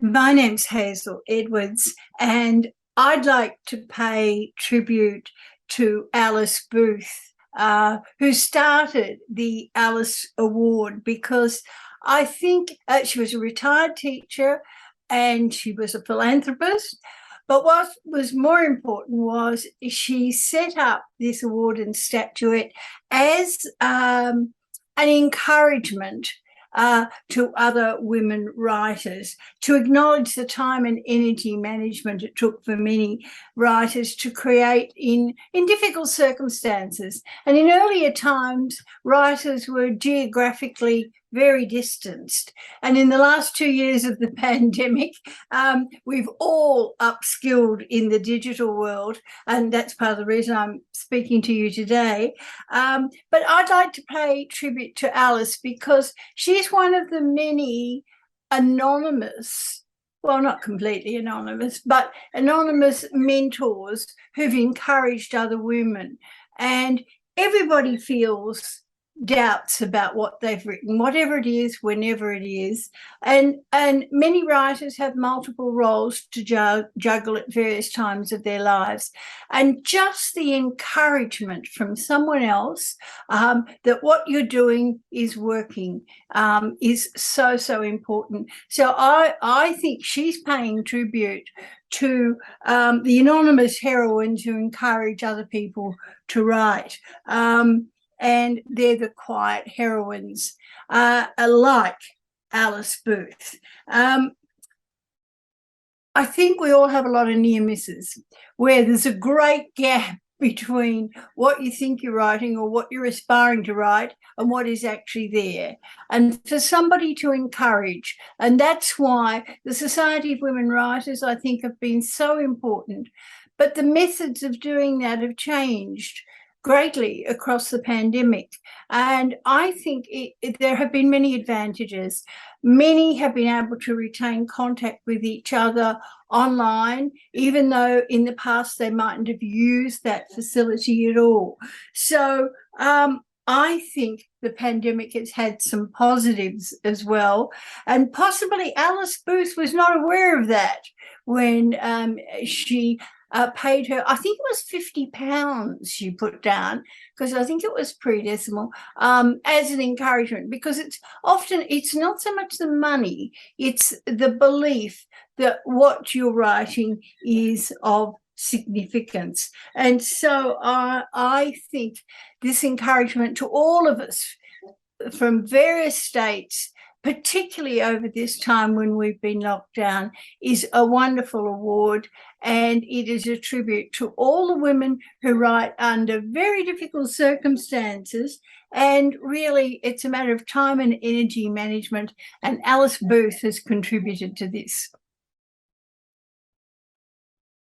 My name's Hazel Edwards, and I'd like to pay tribute to Alice Booth, who started the Alice Award, because I think she was a retired teacher and she was a philanthropist. But what was more important was she set up this award and statuette as an encouragement to other women writers, to acknowledge the time and energy management it took for many writers to create in difficult circumstances. And in earlier times, writers were geographically very distanced. And in the last 2 years of the pandemic, we've all upskilled in the digital world. And that's part of the reason I'm speaking to you today. But I'd like to pay tribute to Alice because she's one of the many anonymous, well, not completely anonymous, but anonymous mentors who've encouraged other women. And everybody feels doubts about what they've written, whatever it is, whenever it is. And many writers have multiple roles to juggle at various times of their lives. And just the encouragement from someone else that what you're doing is working is so, so important. So I think she's paying tribute to the anonymous heroines who encourage other people to write. And they're the quiet heroines, like Alice Booth. I think we all have a lot of near misses where there's a great gap between what you think you're writing or what you're aspiring to write and what is actually there. And for somebody to encourage, and that's why the Society of Women Writers, I think, have been so important. But the methods of doing that have changed greatly across the pandemic. And I think there have been many advantages. Many have been able to retain contact with each other online, even though in the past they mightn't have used that facility at all. So I think the pandemic has had some positives as well. And possibly Alice Booth was not aware of that when she paid her, I think it was £50 she put down, because I think it was pre-decimal, as an encouragement, because it's not so much the money, it's the belief that what you're writing is of significance. And so I think this encouragement to all of us from various states, particularly over this time when we've been locked down, is a wonderful award. And it is a tribute to all the women who write under very difficult circumstances. And really, it's a matter of time and energy management. And Alice Booth has contributed to this.